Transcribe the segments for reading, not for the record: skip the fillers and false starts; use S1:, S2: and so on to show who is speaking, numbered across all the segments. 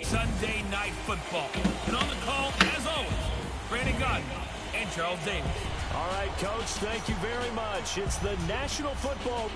S1: Sunday Night Football. And on the call, as always, Brandon Gardner and Charles Davis.
S2: All right, Coach, thank you very much. It's the National Football.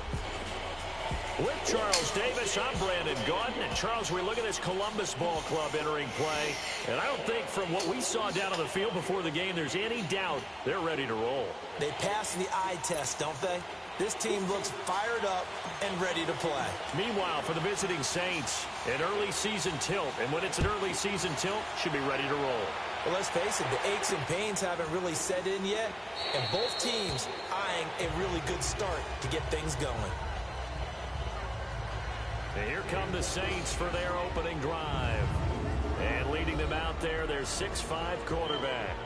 S2: With Charles Davis, I'm Brandon Gardner. And Charles, we look at this Columbus Ball Club entering play. And I don't think from what we saw down on the field before the game, there's any doubt they're ready to roll.
S3: They pass the eye test, don't they? This team looks fired up and ready to play.
S2: Meanwhile, for the visiting Saints, an early season tilt. And when it's an early season tilt, should be ready to roll.
S3: Well, let's face it, the aches and pains haven't really set in yet. And both teams eyeing a really good start to get things going.
S2: And here come the Saints for their opening drive. And leading them out there, their 6'5" quarterback.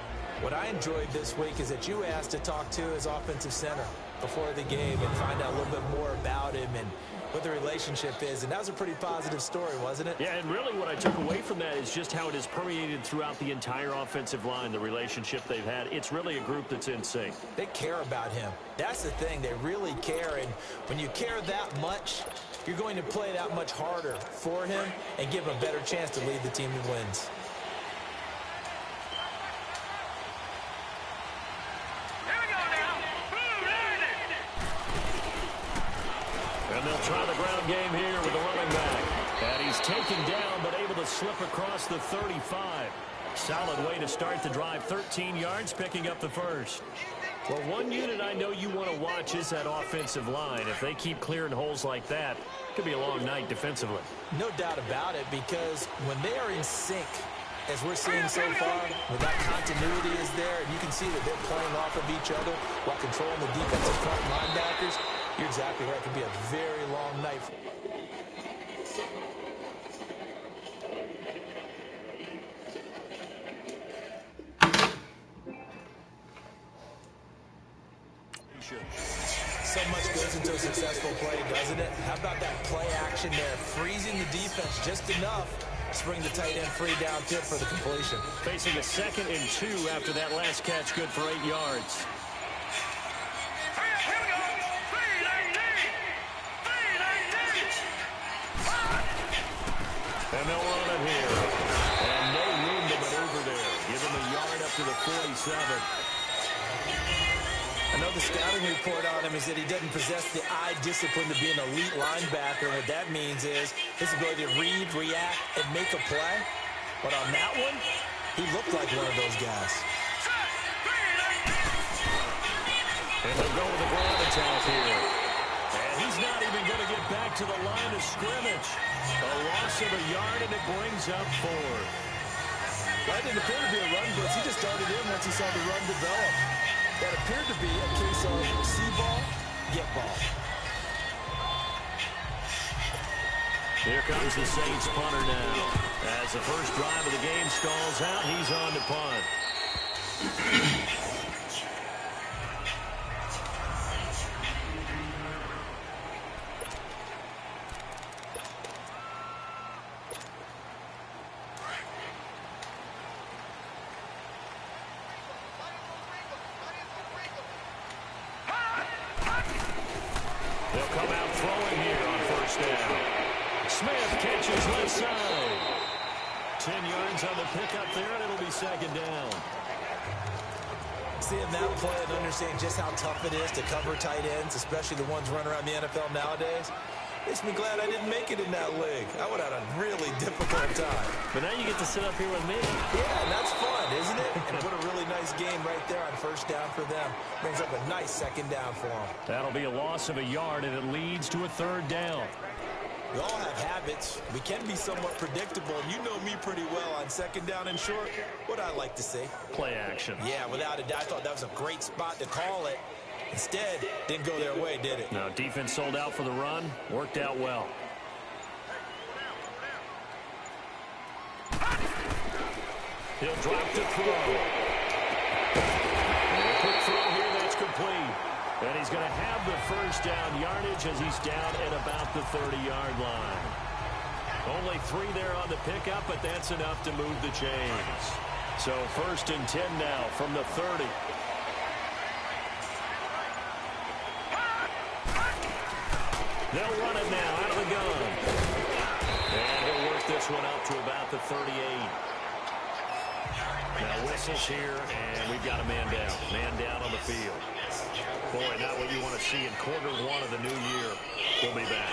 S3: What I enjoyed this week is that you asked to talk to his offensive center before the game and find out a little bit more about him and what the relationship is. And that was a pretty positive story, wasn't it?
S2: Yeah, and really what I took away from that is just how it has permeated throughout the entire offensive line, the relationship they've had. It's really a group that's in sync.
S3: They care about him. That's the thing. They really care. And when you care that much, you're going to play that much harder for him and give him a better chance to lead the team to wins.
S2: And they'll try the ground game here with the running back. And he's taken down but able to slip across the 35. Solid way to start the drive. 13 yards, picking up the first. Well, one unit I know you want to watch is that offensive line. If they keep clearing holes like that, it could be a long night defensively.
S3: No doubt about it, because when they are in sync, as we're seeing so far, when that continuity is there, and you can see that they're playing off of each other while controlling the defensive front linebackers, you're exactly right. It could be a very long night. So much goes into a successful play, doesn't it? How about that play action there, freezing the defense just enough to bring the tight end free downfield for the completion.
S2: Facing a 2nd and 2 after that last catch, good for 8 yards. And they'll run it here. And no room to maneuver there. Give him a yard up to the 47.
S3: I know the scouting report on him is that he doesn't possess the eye discipline to be an elite linebacker. And what that means is his ability to read, react, and make a play. But on that one, he looked like one of those guys.
S2: And they'll go with the ground attack here. And he's not even going to get back to the line of scrimmage. A loss of a yard, and it brings up 4.
S3: That didn't appear to be a run blitz. He just started in once he saw the run develop. That appeared to be a case of see ball, get ball.
S2: Here comes the Saints punter now. As the first drive of the game stalls out, he's on to punt. They'll come out throwing here on first down. Smith catches left side. 10 yards on the pickup there, and it'll be 2nd down.
S3: Seeing that play and understanding just how tough it is to cover tight ends, especially the ones running around the NFL nowadays, makes me glad I didn't make it in that league. I would have had a really difficult time.
S2: But now you get to sit up here with me.
S3: Yeah, and that's fun, isn't it? And what a really nice game right there on first down for them. Brings up a nice 2nd down for them.
S2: That'll be a loss of a yard, and it leads to a 3rd down.
S3: We all have habits. We can be somewhat predictable. And you know me pretty well on 2nd down and short. What I like to see.
S2: Play action.
S3: Yeah, without a doubt. I thought that was a great spot to call it. Instead, didn't go their way, did it?
S2: No, defense sold out for the run. Worked out well. He'll drop to throw. And a quick throw here, that's complete. And he's going to have the first down yardage as he's down at about the 30-yard line. Only 3 there on the pickup, but that's enough to move the chains. So 1st and 10 now from the 30. They'll run it now out of the gun. And he'll work this one up to about the 38. Now whistles here, and we've got a man down. Man down on the field. Boy, not what you want to see in quarter one of the new year. We'll be back.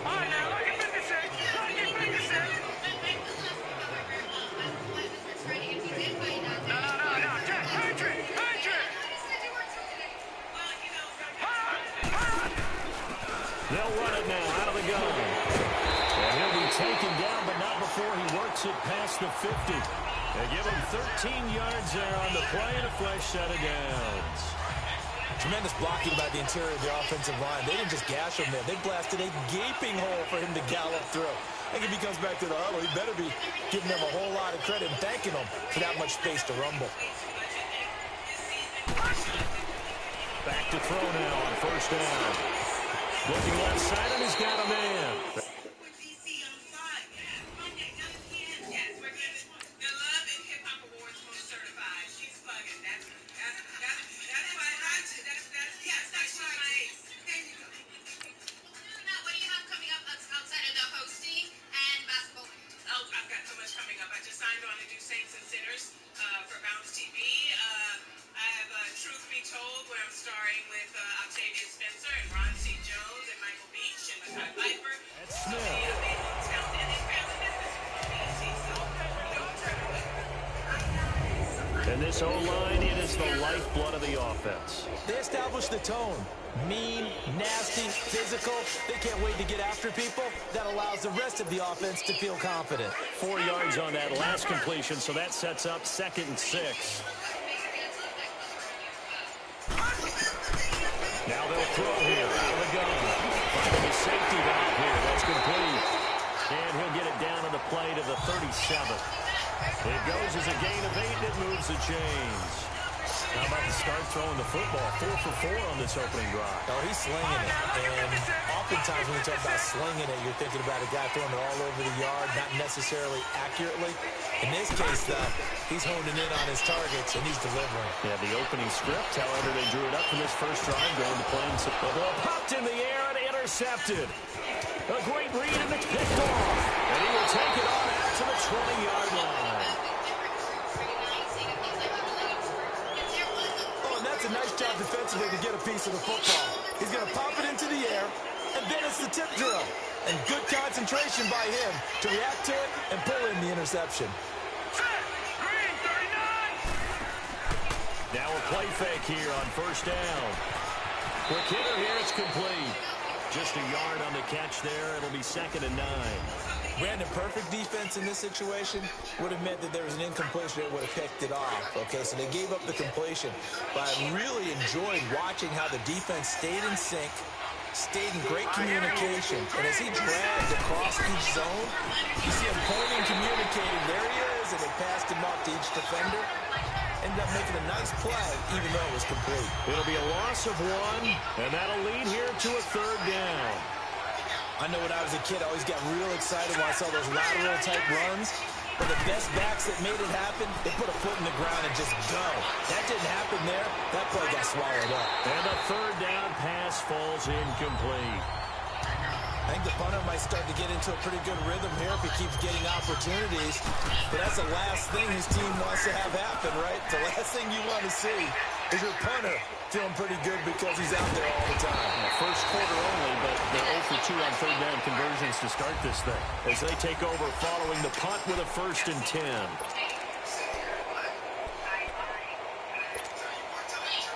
S1: All right, now, look at 56. Look at 56. No. Patrick.
S2: They'll run it now out of the gun. And he'll be taken down, but not before he works it past the 50. They give him 13 yards there on the play and a fresh set of downs.
S3: Tremendous blocking by the interior of the offensive line. They didn't just gash him there. They blasted a gaping hole for him to gallop through. I think if he comes back to the huddle, he better be giving them a whole lot of credit and thanking them for that much space to rumble.
S2: Back to throw now on first down. Looking left side, and he's got a man. And this O-line, it is the lifeblood of the offense.
S3: They established the tone. Mean, nasty, physical. They can't wait to get after people. That allows the rest of the offense to feel confident.
S2: 4 yards on that last completion, so that sets up 2nd and 6. Now they'll throw here out of the gun. Finding a safety valve here. That's complete. And he'll get it down on the play to the 37. It goes as a gain of 8, and it moves the chains. How about the start throwing the football? 4 for 4 on this opening drive.
S3: Oh, he's slinging it. And oftentimes when you talk about slinging it, you're thinking about a guy throwing it all over the yard, not necessarily accurately. In this case, though, he's honing in on his targets, and he's delivering.
S2: Yeah, the opening script, however, they drew it up for this first drive, going to play. The ball popped in the air and intercepted. A great read, and it's picked off. And he will take it on out to the 20-yard line.
S3: That's a nice job defensively to get a piece of the football. He's going to pop it into the air, and then it's the tip drill. And good concentration by him to react to it and pull in the interception.
S2: Now a play fake here on first down. Quick hitter here, it's complete. Just a yard on the catch there. It'll be 2nd and 9.
S3: Brandon, perfect defense in this situation would have meant that there was an incompletion that would have picked it off. Okay, so they gave up the completion. But I really enjoyed watching how the defense stayed in sync, stayed in great communication. And as he dragged across each zone, you see him pointing, communicating. There he is, and they passed him off to each defender. Ended up making a nice play, even though it was complete.
S2: It'll be a loss of 1, and that'll lead here to a 3rd down.
S3: I know when I was a kid, I always got real excited when I saw those lateral-type runs. But the best backs that made it happen, they put a foot in the ground and just go. That didn't happen there. That play got swallowed up.
S2: And the 3rd down pass falls incomplete.
S3: I think the punter might start to get into a pretty good rhythm here if he keeps getting opportunities. But that's the last thing his team wants to have happen, right? The last thing you want to see is your punter feeling pretty good because he's out there all the time.
S2: Yeah, first quarter only, but they're 0 for 2 on 3rd down conversions to start this thing. As they take over following the punt with a 1st and 10.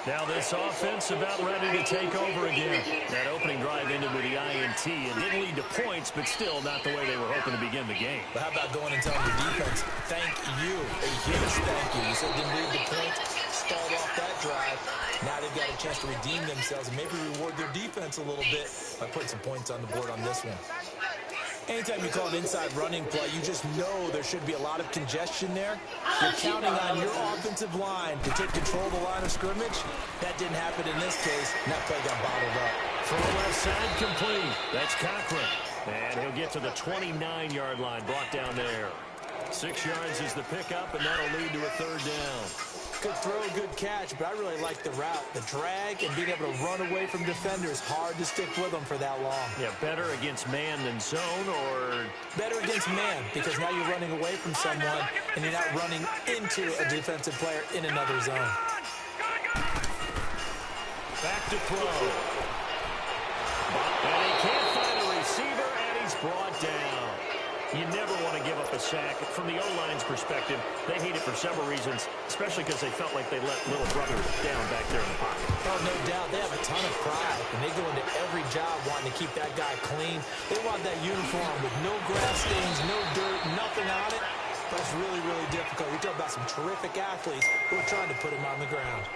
S2: Now this offense about ready to take over again. That opening drive ended with the INT. It didn't lead to points, but still not the way they were hoping to begin the game.
S3: But how about going and telling your defense, thank you, a huge thank you. You said didn't lead to points, stalled off that drive. Now they've got a chance to redeem themselves and maybe reward their defense a little bit by putting some points on the board on this one. Anytime you call an inside running play, you just know there should be a lot of congestion there. You're counting on your offensive line to take control of the line of scrimmage. That didn't happen in this case, and that play got bottled up.
S2: Throw left side complete. That's Cochran. And he'll get to the 29-yard line, brought down there. 6 yards is the pickup, and that'll lead to a 3rd down.
S3: Good throw, good catch, but I really like the route. The drag and being able to run away from defenders, hard to stick with them for that long.
S2: Yeah, better against man than zone, or?
S3: Better against man, because now you're running away from someone and you're not running into a defensive player in another zone.
S2: Back to throw. And he can't find a receiver, and he's brought down. You never want to give up a sack. From the O-line's perspective, they hate it for several reasons, especially because they felt like they let little brother down back there in the pocket.
S3: Oh, no doubt. They have a ton of pride, and they go into every job wanting to keep that guy clean. They want that uniform with no grass stains, no dirt, nothing on it. But it's really, really difficult. You're talking about some terrific athletes who are trying to put him on the ground.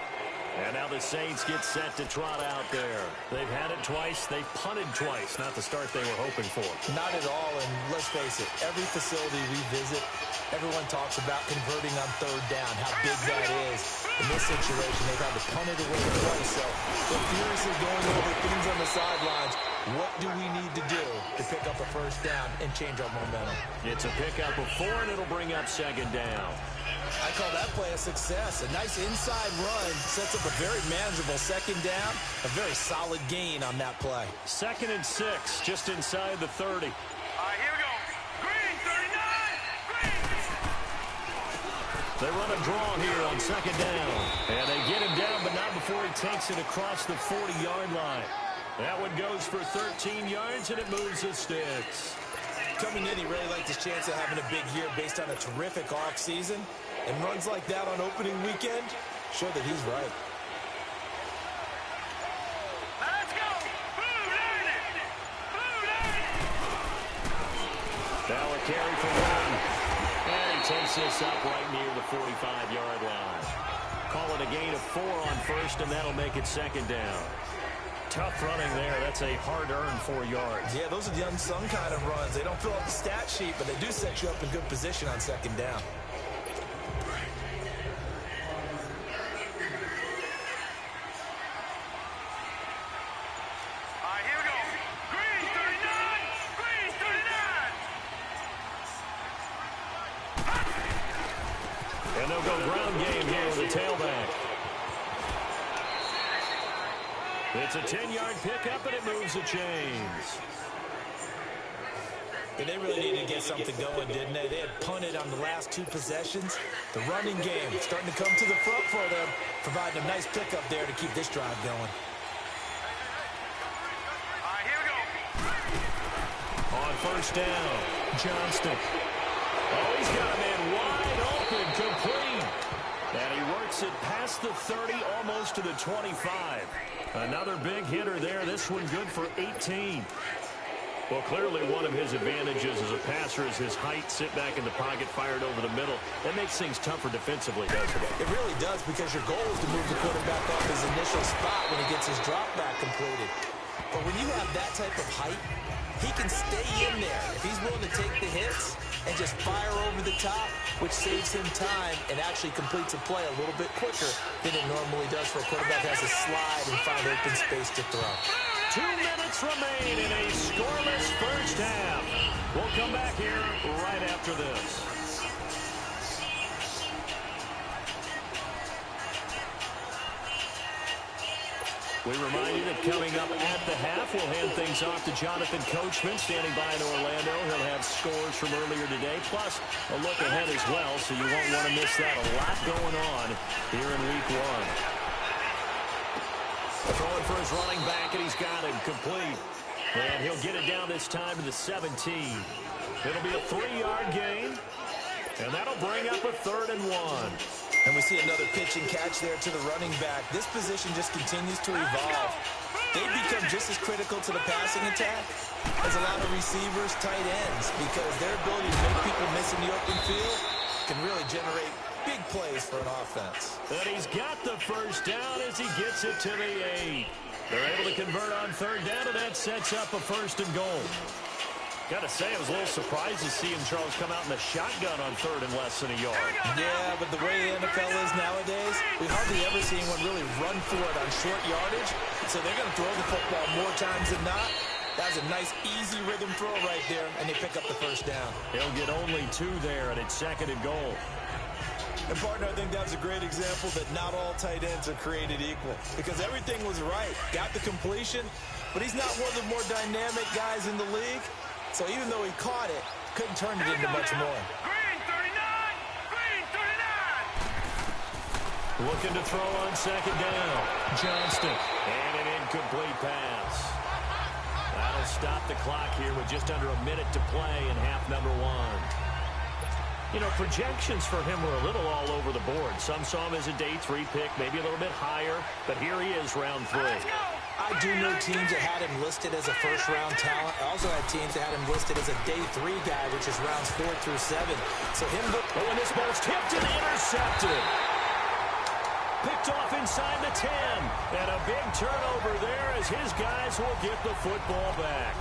S2: And now the Saints get set to trot out there. They've had it twice. They've punted twice. Not the start they were hoping for.
S3: Not at all, and let's face it, every facility we visit, everyone talks about converting on third down, how big that is. In this situation, they've had to punt it away twice, so they're furiously going over things on the sidelines. What do we need to do to pick up a first down and change our momentum?
S2: It's a pickup of 4, and it'll bring up second down.
S3: I call that play a success. A nice inside run sets up a very manageable second down. A very solid gain on that play.
S2: 2nd and 6, just inside the 30.
S1: All right, here we go. Green, 39. Green.
S2: They run a draw here on second down. And they get him down, but not before he takes it across the 40-yard line. That one goes for 13 yards, and it moves the sticks.
S3: Coming in, he really liked his chance of having a big year based on a terrific offseason. And runs like that on opening weekend show that he's right.
S1: Let's go. Blue Lightning. Blue Lightning.
S2: Now a carry for 1. And he takes this up right near the 45-yard line. Call it a gain of 4 on first, and that'll make it second down. Tough running there. That's a hard-earned 4 yards.
S3: Yeah, those are the unsung kind of runs. They don't fill up the stat sheet, but they do set you up in good position on second down.
S1: All right, here we go. Green, 39. Green, 39.
S2: And they'll go ground game here with the tailback. It's a 10-yard pickup, and it moves the chains.
S3: And they really needed to get something going, didn't they? They had punted on the last 2 possessions. The running game starting to come to the front for them, providing a nice pickup there to keep this drive going.
S1: All right, here we go.
S2: On first down, Johnston. Oh, he's got a man wide open, complete. And he works it past the 30, almost to the 25. Another big hitter there. This one good for 18. Well, clearly one of his advantages as a passer is his height. Sit back in the pocket, fired over the middle. That makes things tougher defensively, doesn't it?
S3: It really does, because your goal is to move the quarterback off his initial spot when he gets his drop back completed. But when you have that type of height, he can stay in there if he's willing to take the hits and just fire over the top, which saves him time and actually completes a play a little bit quicker than it normally does for a quarterback who has to slide and find open space to throw.
S2: 2 minutes remain in a scoreless first half. We'll come back here right after this. We remind you that coming up at the half, we'll hand things off to Jonathan Coachman, standing by in Orlando. He'll have scores from earlier today, plus a look ahead as well, so you won't want to miss that. A lot going on here in Week 1. Throwing for his running back, and he's got him complete. And he'll get it down this time to the 17. It'll be a 3-yard gain, and that'll bring up a 3rd and 1.
S3: And we see another pitch and catch there to the running back. This position just continues to evolve. They become just as critical to the passing attack as a lot of receivers, tight ends, because their ability to make people miss in the open field can really generate big plays for an offense.
S2: And he's got the first down as he gets it to the 8. They're able to convert on 3rd down, and that sets up a 1st and goal. Got to say, I was a little surprised to see him, Charles, come out in the shotgun on 3rd and less than a yard.
S3: Yeah, but the way the NFL is nowadays, we hardly ever see anyone really run for it on short yardage. So they're going to throw the football more times than not. That's a nice, easy rhythm throw right there, and they pick up the first down.
S2: He'll get only 2 there, and it's 2nd and goal.
S3: And, partner, I think that was a great example that not all tight ends are created equal because everything was right. Got the completion, but he's not one of the more dynamic guys in the league. So even though he caught it, couldn't turn it into much more.
S1: Green 39! Green 39!
S2: Looking to throw on second down. Johnston. And an incomplete pass. That'll stop the clock here with just under a minute to play in half number one. You know, projections for him were a little all over the board. Some saw him as a day 3 pick, maybe a little bit higher, but here he is, round 3.
S3: I do know teams that had him listed as a first-round talent. I also had teams that had him listed as a day 3 guy, which is rounds 4 through 7. So him...
S2: Oh, and this ball's tipped and intercepted. Picked off inside the 10. And a big turnover there as his guys will get the football back.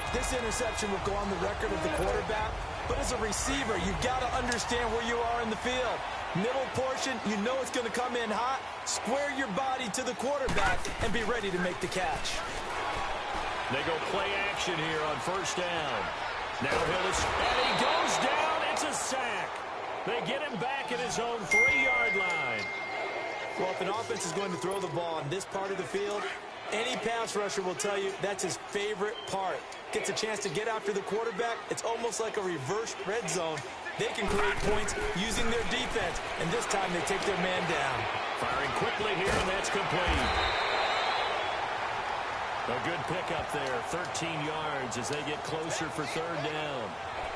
S3: This interception will go on the record of the quarterback. But as a receiver, you've got to understand where you are in the field. Middle portion, you know it's going to come in hot. Square your body to the quarterback and be ready to make the catch.
S2: They go play action here on first down. Now and he goes down. It's a sack. They get him back at his own 3-yard line.
S3: Well, if an offense is going to throw the ball on this part of the field, any pass rusher will tell you that's his favorite part. Gets a chance to get after the quarterback. It's almost like a reverse red zone. They can create points using their defense, and this time they take their man down.
S2: Firing quickly here, and that's complete. A good pickup there, 13 yards as they get closer for third down.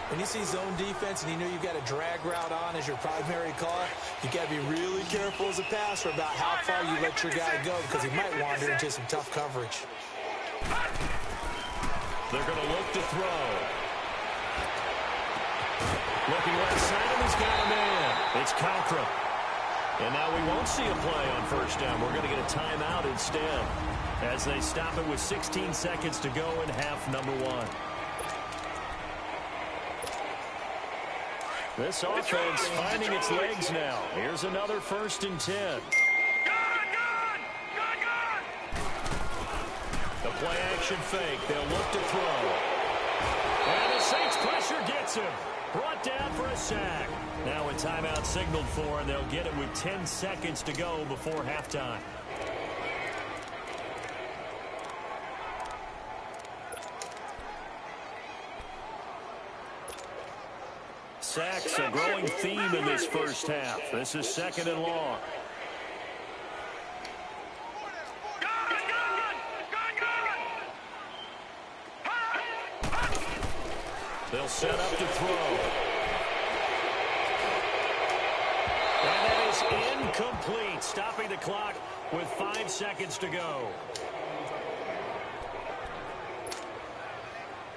S3: When you see zone defense and you know you've got a drag route on as your primary call, you got to be really careful as a passer about how far you let your guy go because he might wander into some tough coverage.
S2: They're going to look to throw. Looking left side, and he's got a man. It's Calcra. And now we won't see a play on first down. We're going to get a timeout instead as they stop it with 16 seconds to go in half number one. This offense finding its legs now. Here's another 1st and 10. The play action fake. They'll look to throw. And the Saints pressure gets him. Brought down for a sack. Now a timeout signaled for, and they'll get it with 10 seconds to go before halftime. Sacks, a growing theme in this first half. This is 2nd and long. They'll set up to throw. And that is incomplete, stopping the clock with 5 seconds to go.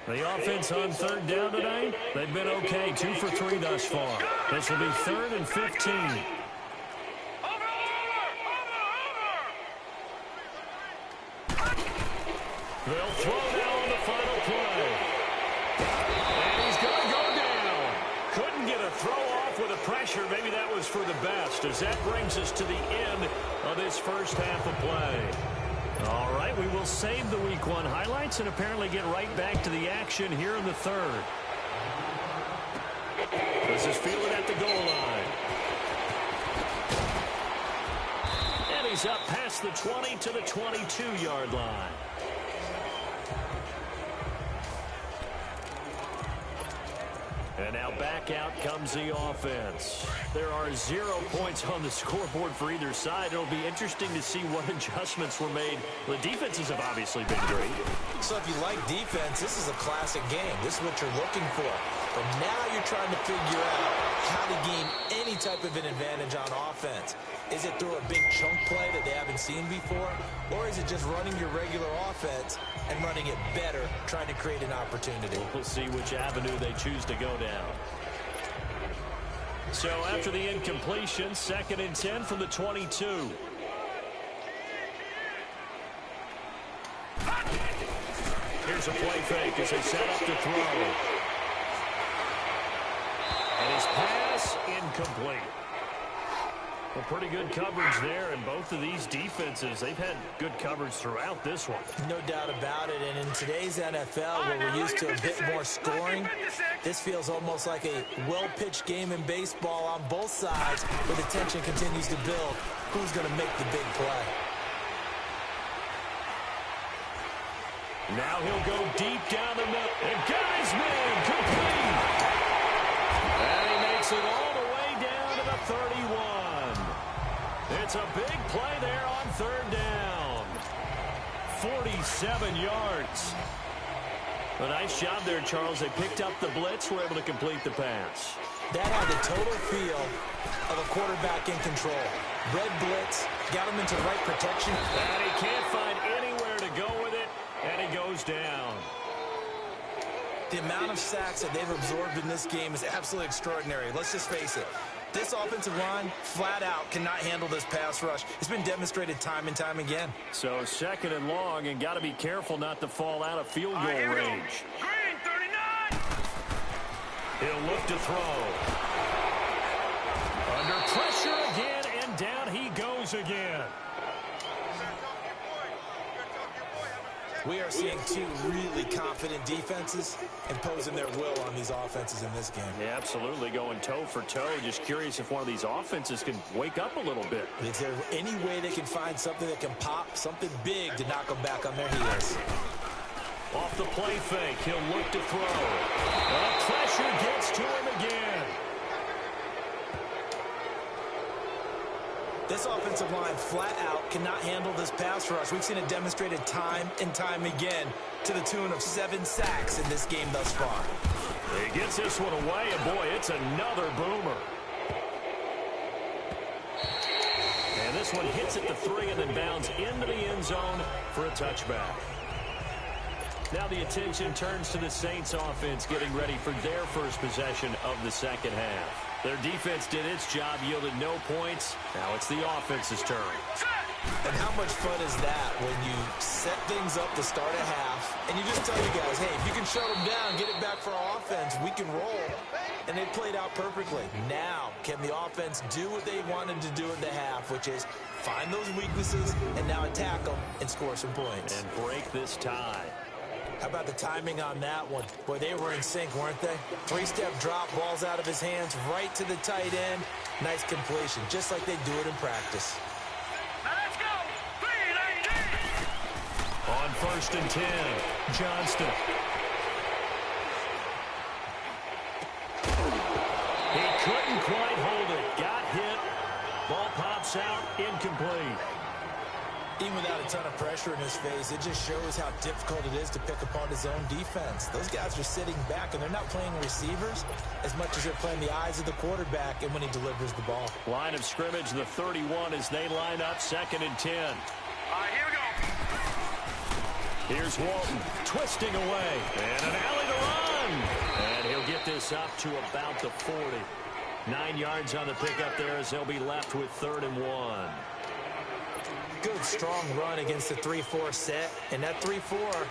S2: The offense on third down tonight, they've been okay, 2 for 3 thus far. This will be 3rd and 15. They'll throw now on the final play. And he's going to go down. Couldn't get a throw off with the pressure. Maybe that was for the best, as that brings us to the end of this first half of play. All right, we will save the Week 1 highlights and apparently get right back to the action here in the third. This is fielded at the goal line. And he's up past the 20 to the 22-yard line. And now back out comes the offense. There are 0 points on the scoreboard for either side. It'll be interesting to see what adjustments were made. The defenses have obviously been great.
S3: So if you like defense, this is a classic game. This is what you're looking for. But now you're trying to figure out how to gain any type of an advantage on offense. Is it through a big chunk play that they haven't seen before? Or is it just running your regular offense and running it better, trying to create an opportunity?
S2: We'll see which avenue they choose to go down. So after the incompletion, 2nd and 10 from the 22. Here's a play fake as they set up to throw. And his pass incomplete. Well, pretty good coverage there, and both of these defenses, they've had good coverage throughout this one.
S3: No doubt about it, and in today's NFL, where we're used to a bit more scoring, this feels almost like a well-pitched game in baseball on both sides, where the tension continues to build. Who's going to make the big play?
S2: Now he'll go deep down the middle, and got his man complete. And he makes it all the way down to the 31. It's a big play there on third down. 47 yards. A nice job there, Charles. They picked up the blitz, were able to complete the pass.
S3: That had the total feel of a quarterback in control. Red blitz, got him into right protection.
S2: And he can't find anywhere to go with it, and he goes down.
S3: The amount of sacks that they've absorbed in this game is absolutely extraordinary. Let's just face it. This offensive line, flat out, cannot handle this pass rush. It's been demonstrated time and time again.
S2: So second and long, and got to be careful not to fall out of field goal range.
S1: Green, 39!
S2: He'll look to throw. Under pressure again, and down he goes again.
S3: We are seeing two really confident defenses imposing their will on these offenses in this game.
S2: Yeah, absolutely, going toe for toe. Just curious if one of these offenses can wake up a little bit.
S3: Is there any way they can find something that can pop, something big to knock them back on their heels?
S2: Off the play fake, he'll look to throw. Pressure gets to him again.
S3: This offensive line flat out cannot handle this pass rush. We've seen it demonstrated time and time again to the tune of 7 sacks in this game thus far.
S2: He gets this one away, and boy, it's another boomer. And this one hits at the 3 and then bounds into the end zone for a touchback. Now the attention turns to the Saints offense getting ready for their first possession of the second half. Their defense did its job, yielded no points. Now it's the offense's turn.
S3: And how much fun is that when you set things up to start a half, and you just tell you guys, hey, if you can shut them down, get it back for our offense, we can roll. And they played out perfectly. Now, can the offense do what they wanted to do at the half, which is find those weaknesses and now attack them and score some points.
S2: And break this tie.
S3: How about the timing on that one? Boy, they were in sync, weren't they? 3-step drop, balls out of his hands, right to the tight end. Nice completion, just like they do it in practice.
S1: Now let's go! 3-lane.
S2: On 1st and 10, Johnston. He couldn't quite hold it. Got hit. Ball pops out, incomplete.
S3: Even without a ton of pressure in his face, it just shows how difficult it is to pick apart his own defense. Those guys are sitting back, and they're not playing receivers as much as they're playing the eyes of the quarterback and when he delivers the ball.
S2: Line of scrimmage, the 31 as they line up 2nd and 10.
S1: All right, here we go.
S2: Here's Walton twisting away, and an alley to run. And he'll get this up to about the 40. 9 yards on the pickup there as they'll be left with 3rd and 1.
S3: Good, strong run against the 3-4 set. And that 3-4,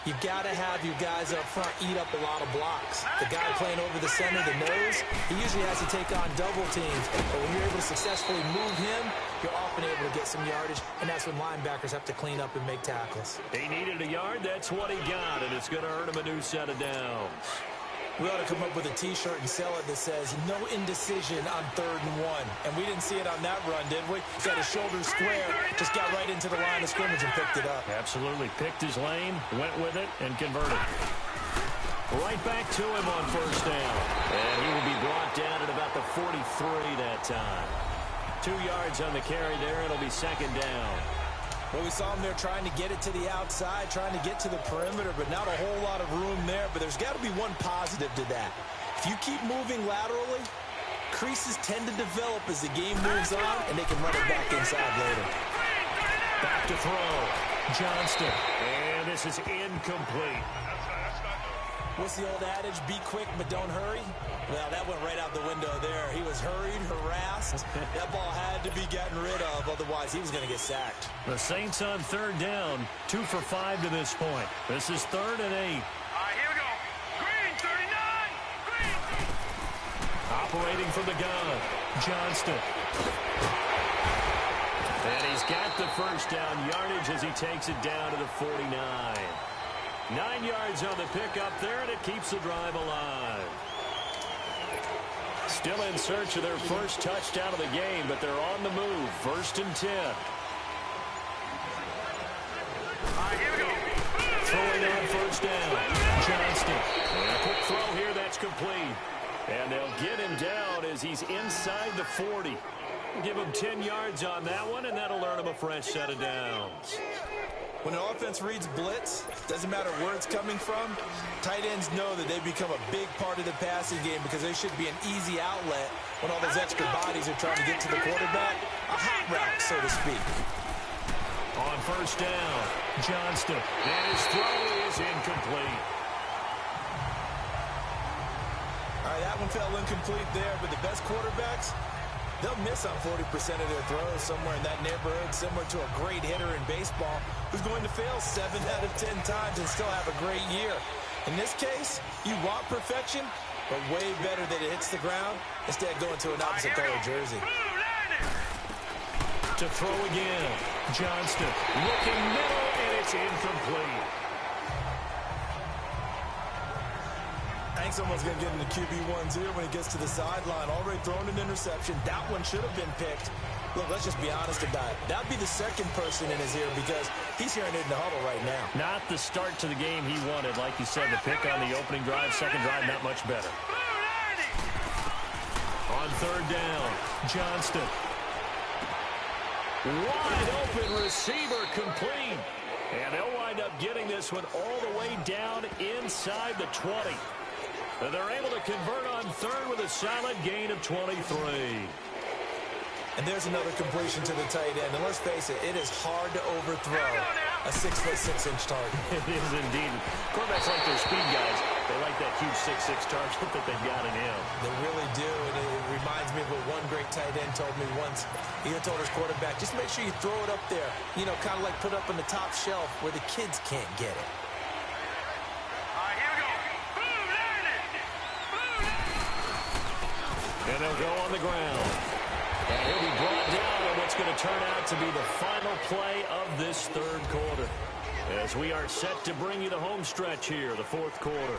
S3: you've got to have your guys up front eat up a lot of blocks. The guy playing over the center, the nose, he usually has to take on double teams. But when you're able to successfully move him, you're often able to get some yardage, and that's when linebackers have to clean up and make tackles.
S2: He needed a yard. That's what he got, and it's going to earn him a new set of downs.
S3: We ought to come up with a T-shirt and sell it that says, no indecision on 3rd and 1. And we didn't see it on that run, did we? Got his shoulder square, just got right into the line of scrimmage and picked it up.
S2: Absolutely. Picked his lane, went with it, and converted. Right back to him on 1st down. And he will be brought down at about the 43 that time. 2 yards on the carry there. It'll be 2nd down.
S3: Well, we saw him there trying to get it to the outside, trying to get to the perimeter, but not a whole lot of room there. But there's got to be one positive to that. If you keep moving laterally, creases tend to develop as the game moves on, and they can run it back inside later.
S2: Back to throw. Johnston. And this is incomplete.
S3: What's the old adage? Be quick, but don't hurry. Well, that went right out the window there. He was hurried, harassed. That ball had to be gotten rid of, otherwise he was going to get sacked.
S2: The Saints on 3rd down, 2 for 5 to this point. This is 3rd and 8.
S1: All right, here we go. Green, 39! Green!
S2: Operating from the gun, Johnston. And he's got the first down yardage as he takes it down to the 49. 9 yards on the pickup there, and it keeps the drive alive. Still in search of their first touchdown of the game, but they're on the move. 1st and 10. Throwing on 1st down. Johnston. And a quick throw here that's complete. And they'll get him down as he's inside the 40. Give him 10 yards on that one, and that'll earn him a fresh set of downs.
S3: When an offense reads blitz, doesn't matter where it's coming from, tight ends know that they've become a big part of the passing game because they should be an easy outlet when all those extra bodies are trying to get to the quarterback. A hot route, so to speak.
S2: On 1st down, Johnston. And his throw is incomplete.
S3: All right, that one fell incomplete there, but the best quarterbacks, they'll miss on 40% of their throws, somewhere in that neighborhood, similar to a great hitter in baseball who's going to fail 7 out of 10 times and still have a great year. In this case, you want perfection, but way better that it hits the ground instead of going to an opposite color jersey.
S2: To throw again, Johnston looking middle, and it's incomplete.
S3: I think someone's going to get in the QB1s here when he gets to the sideline. Already thrown an interception. That one should have been picked. Look, let's just be honest about it. That'd be the second person in his ear because he's hearing it in the huddle right now.
S2: Not the start to the game he wanted. Like you said, the pick on the opening drive, second drive, not much better. On 3rd down, Johnston. Wide open receiver complete. And they'll wind up getting this one all the way down inside the 20. And they're able to convert on 3rd with a solid gain of 23.
S3: And there's another completion to the tight end. And let's face it, it is hard to overthrow a 6'6" target.
S2: It is indeed. Quarterbacks like their speed guys. They like that huge 6'6" target that they've got in him.
S3: They really do. And it reminds me of what one great tight end told me once. He told his quarterback, just make sure you throw it up there. You know, kind of like put up on the top shelf where the kids can't get it.
S2: And they'll go on the ground. And he'll be brought down on what's going to turn out to be the final play of this 3rd quarter. As we are set to bring you the home stretch here, the 4th quarter.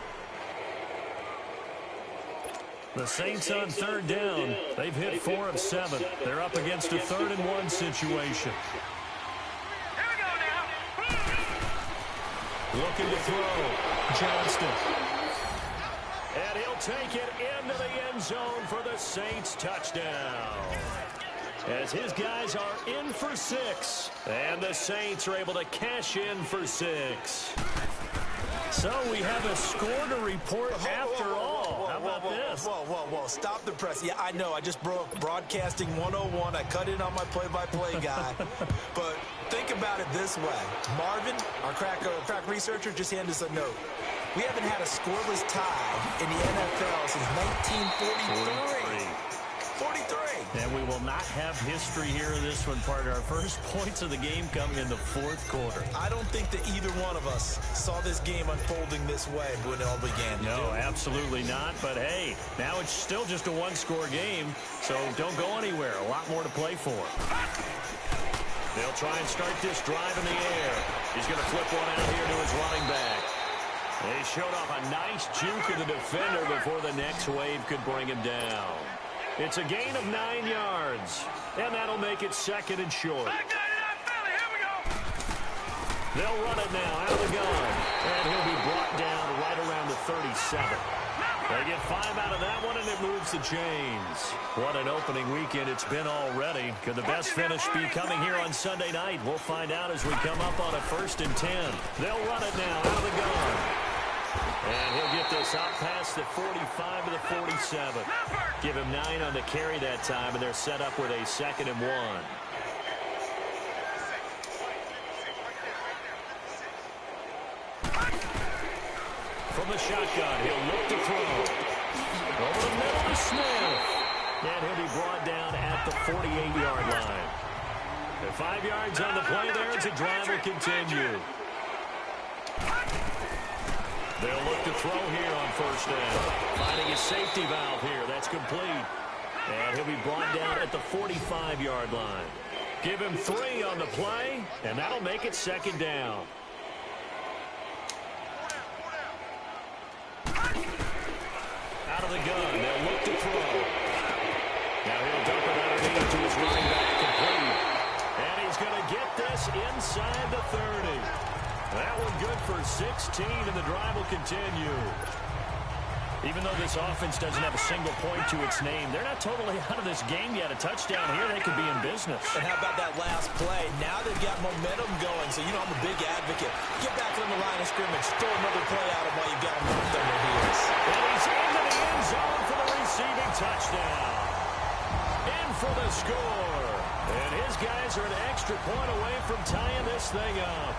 S2: The Saints on 3rd down. They've hit 4 of 7. They're up against a 3rd and 1 situation. Looking to throw. Johnston. And he'll take it into the end zone for the Saints touchdown. As his guys are in for 6. And the Saints are able to cash in for 6. So we have a score to report after all. How about this?
S3: Whoa. Stop the press. Yeah, I know. I just broke Broadcasting 101. I cut in on my play-by-play guy. But think about it this way. Marvin, our crack researcher, just handed us a note. We haven't had a scoreless tie in the NFL since 1943. 43.
S2: And we will not have history here in this one, partner. Our first points of the game coming in the 4th quarter.
S3: I don't think that either one of us saw this game unfolding this way when it all began.
S2: No, absolutely not. But, hey, now it's still just a 1-score game, so don't go anywhere. A lot more to play for. They'll try and start this drive in the air. He's going to flip one out here to his running back. They showed off a nice juke of the defender before the next wave could bring him down. It's a gain of 9 yards, and that'll make it 2nd and short. They'll run it now out of the gun, and he'll be brought down right around the 37. They get 5 out of that one, and it moves the chains. What an opening weekend it's been already. Could the best finish be coming here on Sunday night? We'll find out as we come up on a 1st and 10. They'll run it now out of the gun. And he'll get this out past the 45 to the 47. Give him 9 on the carry that time, and they're set up with a 2nd and 1. From the shotgun, he'll look to throw. Over the middle to Smith. And he'll be brought down at the 48-yard line. And 5 yards on the play there as the drive will continue. They'll look to throw here on 1st down. Finding a safety valve here. That's complete. And he'll be brought down at the 45-yard line. Give him 3 on the play, and that'll make it 2nd down. Out of the gun, they'll look to throw. Now he'll dump it underneath to his running back, complete. And he's going to get this inside the 30. That one good for 16, and the drive will continue. Even though this offense doesn't have a single point to its name, they're not totally out of this game yet. A touchdown here, they could be in business.
S3: And how about that last play? Now they've got momentum going, so I'm a big advocate. Get back on the line of scrimmage. Throw another play at him while you've got him hooked on their heels.
S2: And he's into the end zone for the receiving touchdown. In for the score. And his guys are an extra point away from tying this thing up.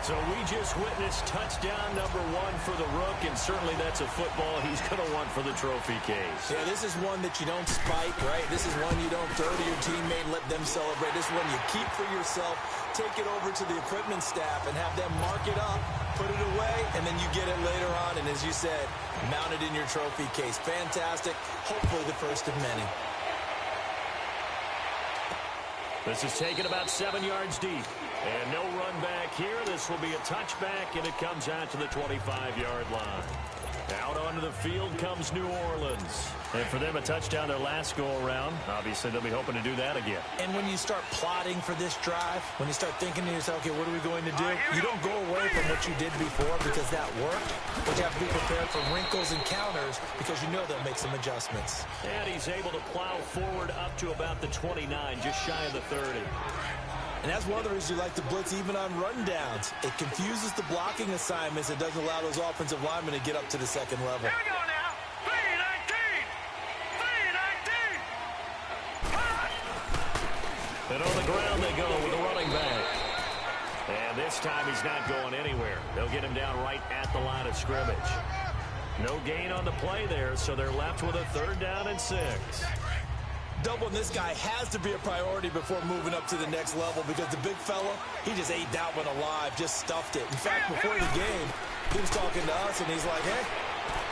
S2: So we just witnessed touchdown number 1 for the Rook, and certainly that's a football he's going to want for the trophy case.
S3: Yeah, this is one that you don't spike, right? This is one you don't throw to your teammate and let them celebrate. This is one you keep for yourself, take it over to the equipment staff and have them mark it up, put it away, and then you get it later on. And as you said, mount it in your trophy case. Fantastic. Hopefully the first of many.
S2: This is taken about 7 yards deep. And no run back here. This will be a touchback, and it comes out to the 25-yard line. Out onto the field comes New Orleans. And for them, a touchdown their last go-around. Obviously, they'll be hoping to do that again.
S3: And when you start plotting for this drive, when you start thinking to yourself, okay, what are we going to do? You don't go away from what you did before because that worked. But you have to be prepared for wrinkles and counters because you know they'll make some adjustments.
S2: And he's able to plow forward up to about the 29, just shy of the 30.
S3: And that's one of the reasons you like to blitz even on rundowns. It confuses the blocking assignments. It doesn't allow those offensive linemen to get up to the second level.
S1: Here we go now. 3-19. 3-19.
S2: And on the ground they go with the running back. And this time he's not going anywhere. They'll get him down right at the line of scrimmage. No gain on the play there, so they're left with a 3rd down and 6.
S3: Doubling this guy has to be a priority before moving up to the next level because the big fella, he just ate that one alive, just stuffed it. In fact, before the game, he was talking to us, and he's like, hey,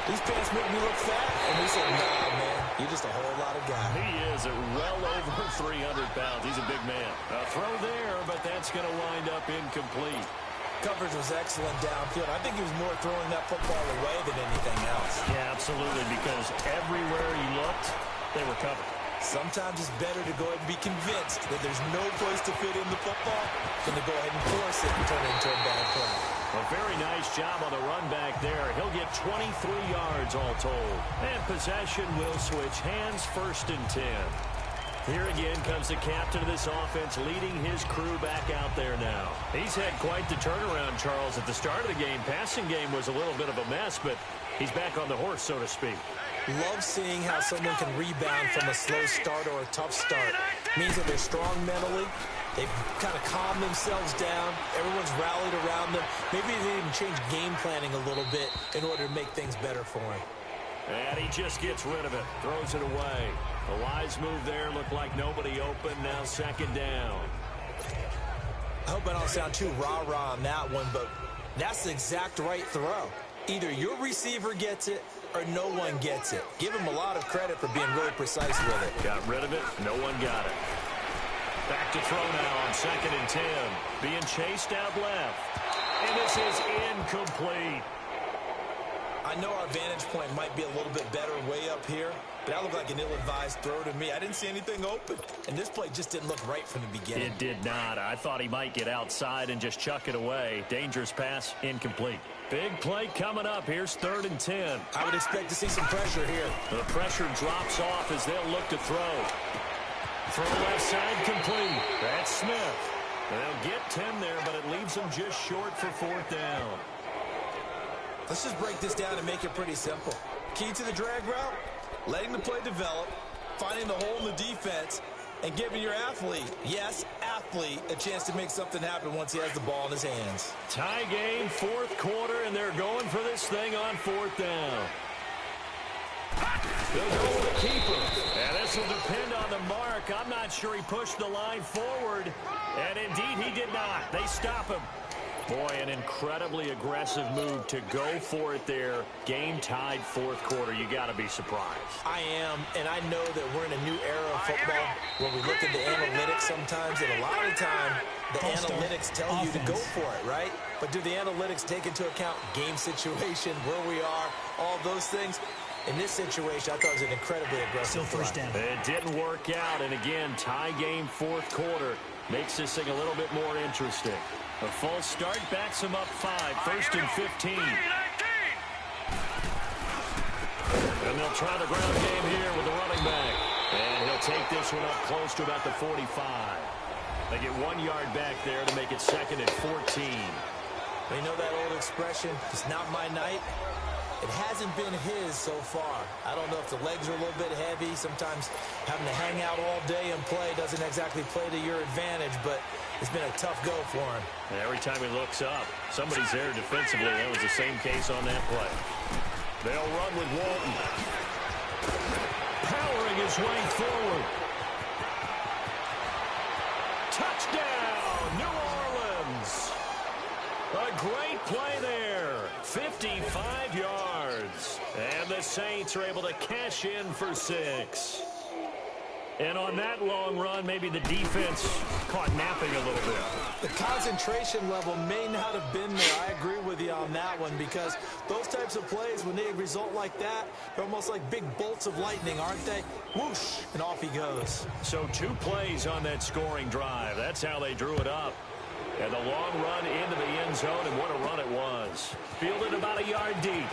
S3: these pants make me look fat. And we said, nah, man, you're just a whole lot of guy.
S2: He is at well over 300 pounds. He's a big man. A throw there, but that's going to wind up incomplete.
S3: Coverage was excellent downfield. I think he was more throwing that football away than anything else.
S2: Yeah, absolutely, because everywhere he looked, they were covered.
S3: Sometimes it's better to go ahead and be convinced that there's no place to fit in the football than to go ahead and force it and turn it into a bad play.
S2: A very nice job on the run back there. He'll get 23 yards all told. And possession will switch hands, 1st and 10. Here again comes the captain of this offense leading his crew back out there now. He's had quite the turnaround, Charles. At the start of the game, passing game was a little bit of a mess, but he's back on the horse, so to speak.
S3: Love seeing how someone can rebound from a slow start or a tough start. Means that they're strong mentally. They've kind of calmed themselves down. Everyone's rallied around them. Maybe they even change game planning a little bit in order to make things better for him.
S2: And he just gets rid of it. Throws it away. A wise move there. Looked like nobody open. Now 2nd down.
S3: I hope I don't sound too rah-rah on that one, but that's the exact right throw. Either your receiver gets it or no one gets it. Give him a lot of credit for being really precise with it.
S2: Got rid of it. No one got it. Back to throw now on 2nd and 10. Being chased out left. And this is incomplete.
S3: I know our vantage point might be a little bit better way up here, but that looked like an ill-advised throw to me. I didn't see anything open, and this play just didn't look right from the beginning.
S2: It did not. I thought he might get outside and just chuck it away. Dangerous pass, incomplete. Big play coming up. Here's 3rd and 10.
S3: I would expect to see some pressure here.
S2: The pressure drops off as they'll look to throw. Throw left side complete. That's Smith. They'll get 10 there, but it leaves them just short for 4th down.
S3: Let's just break this down and make it pretty simple. Key to the drag route, letting the play develop, finding the hole in the defense, and giving your athlete, yes, athlete, a chance to make something happen once he has the ball in his hands.
S2: Tie game, 4th quarter, and they're going for this thing on 4th down. They'll go with the keeper. And this will depend on the mark. I'm not sure he pushed the line forward. And indeed, he did not. They stop him. Boy, an incredibly aggressive move to go for it there. Game tied fourth quarter. You got to be surprised.
S3: I am, and I know that we're in a new era of football where we look at the analytics sometimes, and a lot of the time the analytics tell you to go for it, right? But do the analytics take into account game situation, where we are, all those things? In this situation, I thought it was an incredibly aggressive
S4: first down.
S2: It didn't work out, and again, tie game fourth quarter makes this thing a little bit more interesting. A false start backs him up 5, first and 15. And they'll try the ground game here with the running back. And he'll take this one up close to about the 45. They get 1 yard back there to make it second and 14.
S3: You know that old expression, it's not my night? It hasn't been his so far. I don't know if the legs are a little bit heavy. Sometimes having to hang out all day and play doesn't exactly play to your advantage, but it's been a tough go for him.
S2: And every time he looks up, somebody's there defensively. That was the same case on that play. They'll run with Walton. Powering his way forward. Touchdown, New Orleans. A great play there. 55 yards. And the Saints are able to cash in for 6. And on that long run, maybe the defense caught napping a little bit.
S3: The concentration level may not have been there. I agree with you on that one, because those types of plays, when they result like that, they're almost like big bolts of lightning, aren't they? Whoosh, and off he goes.
S2: So 2 plays on that scoring drive. That's how they drew it up. And the long run into the end zone, and what a run it was. Fielded about a yard deep.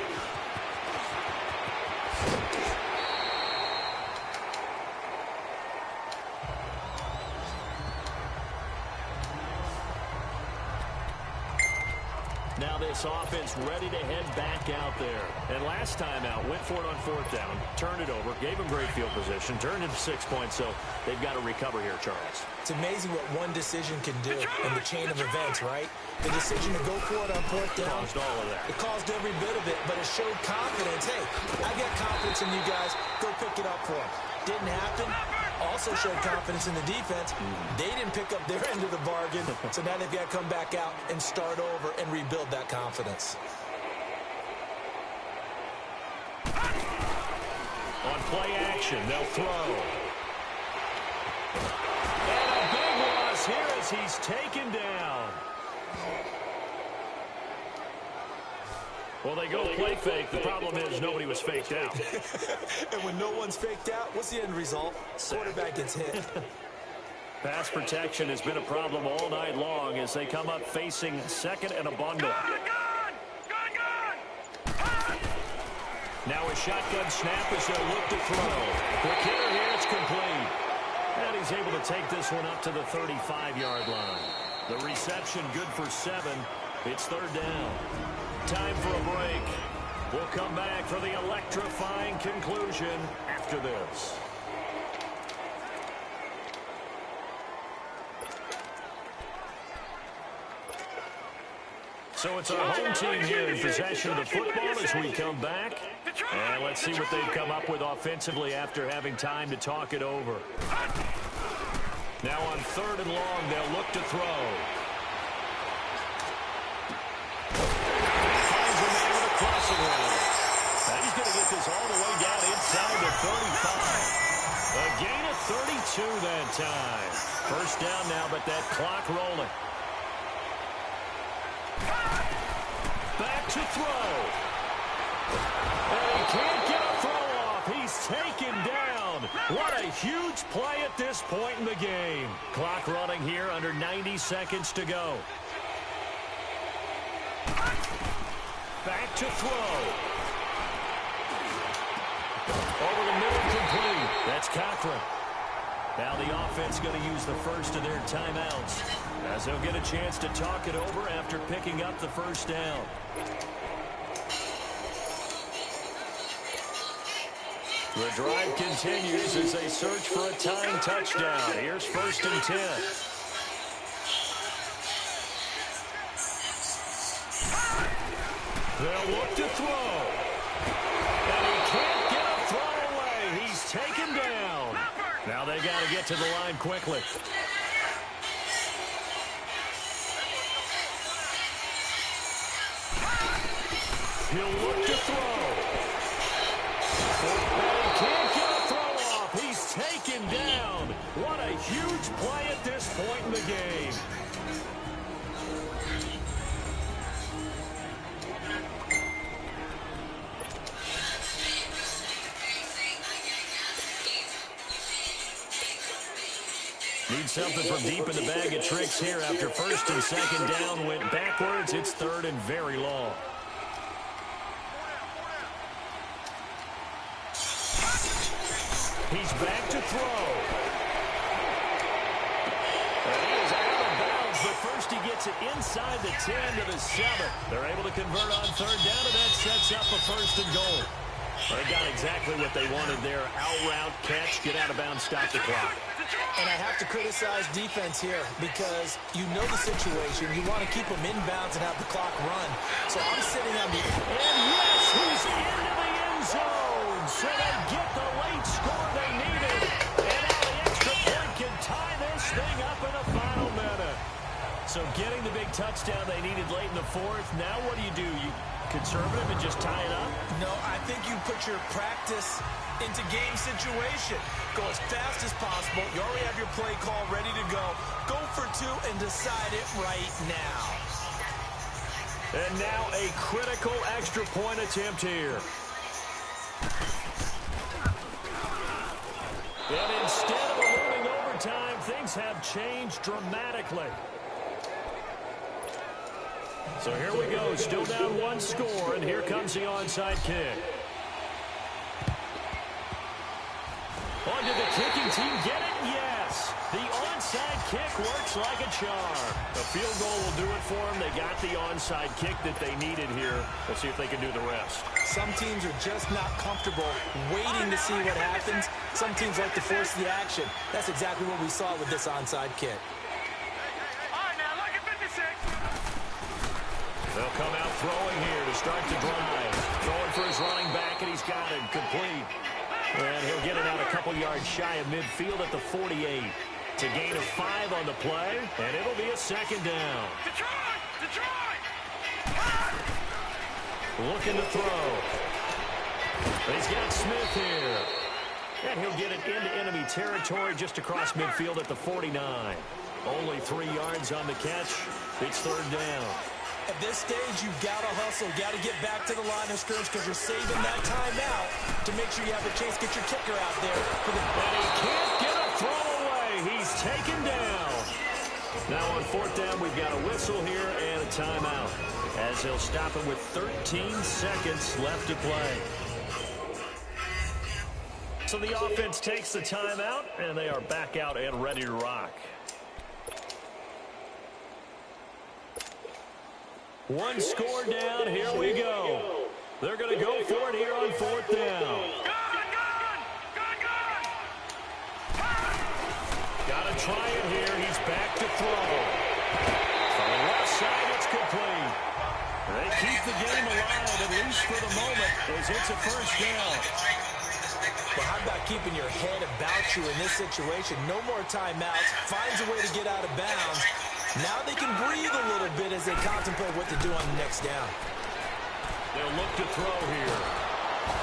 S2: Now this offense ready to head back out there. And last time out, went for it on 4th down, turned it over, gave them great field position, turned into 6 points, so they've got to recover here, Charles.
S3: It's amazing what one decision can do in the chain of events, right? The decision to go for it on 4th down.
S2: Caused all of that.
S3: It caused every bit of it, but it showed confidence. Hey, I got confidence in you guys. Go pick it up for them. Didn't happen. Also showed confidence in the defense. They didn't pick up their end of the bargain, so now they've got to come back out and start over and rebuild that confidence.
S2: On play action, they'll throw. And a big loss here as he's taken down. Well, they go play fake. The problem is nobody was faked out.
S3: And when no one's faked out, what's the end result? Quarterback gets hit.
S2: Pass protection has been a problem all night long as they come up facing second and a bundle. Now a shotgun snap as they'll look to throw. Quick hitter here, it's complete. And he's able to take this one up to the 35-yard line. The reception good for 7. It's 3rd down. Time for a break. We'll come back for the electrifying conclusion after this. So it's our home team here in possession of the football as we come back. And let's see what they've come up with offensively after having time to talk it over. Now on 3rd and long, they'll look to throw. And he's going to get this all the way down inside the 35. A gain of 32 that time. First down now, but that clock rolling. Back to throw. And he can't get a throw off. He's taken down. What a huge play at this point in the game. Clock running here, under 90 seconds to go. Back to throw. Over the middle, complete. That's Cochran. Now the offense going to use the first of their timeouts as they'll get a chance to talk it over after picking up the first down. The drive continues as they search for a tying touchdown. Here's 1st and 10. They'll look to throw. And he can't get a throw away. He's taken down. Now they got to get to the line quickly. He'll look to throw. And he can't get a throw off. He's taken down. What a huge play at this point in the game. Need something from deep in the bag of tricks here after first and second down went backwards. It's third and very long. He's back to throw. And he is out of bounds, but first he gets it inside the 10 to the 7. They're able to convert on third down, and that sets up a first and goal. They got exactly what they wanted there. Out route, catch, get out of bounds, stop the clock.
S3: And I have to criticize defense here because you know the situation. You want to keep them inbounds and have the clock run. So I'm sitting on the...
S2: And yes, he's into the end zone. So they get the late score they needed. And now the extra point can tie this thing up in the final minute. So getting the big touchdown they needed late in the fourth. Now what do? You conservative and just tie it up?
S3: No, I think you put your practice into game situation. Go as fast as possible. You already have your play call ready to go. Go for two and decide it right now.
S2: And now a critical extra point attempt here. And instead of a looming overtime, things have changed dramatically. So here we go, still down one score, and here comes the onside kick. On to the kicking team, get it? Yes! The onside kick works like a charm. A field goal will do it for them. They got the onside kick that they needed here. Let's see if they can do the rest.
S3: Some teams are just not comfortable waiting to see what happens. Some teams like to force the action. That's exactly what we saw with this onside kick.
S2: They'll come out throwing here to start the drive. Throwing for his running back, and he's got it complete. And he'll get it out a couple yards shy of midfield at the 48. It's a gain of 5 on the play, and it'll be a second down. Looking to throw. He's got Smith here. And he'll get it into enemy territory just across midfield at the 49. Only 3 yards on the catch. It's third down.
S3: At this stage, you've got to hustle, got to get back to the line of scrimmage because you're saving that timeout to make sure you have a chance to get your kicker out there.
S2: And he can't get a throw away. He's taken down. Now on fourth down, we've got a whistle here and a timeout as they'll stop him with 13 seconds left to play. So the offense takes the timeout, and they are back out and ready to rock. One score down, here we go. They're going to go for it here on fourth down. Got to try it here. He's back to throw. From the left side, it's complete. They keep the game alive, at least for the moment, as it's a first down.
S3: Well, how about keeping your head about you in this situation? No more timeouts. Finds a way to get out of bounds. Now they can breathe a little bit as they contemplate what to do on the next down.
S2: They'll look to throw here.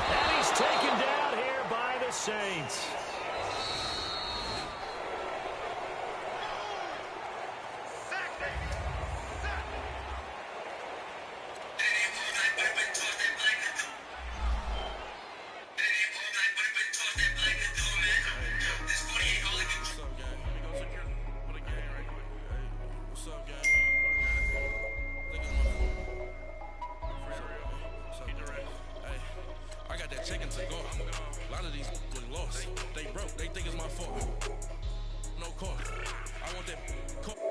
S2: And he's taken down here by the Saints.
S4: They broke. They think it's my fault. No car. I want that car.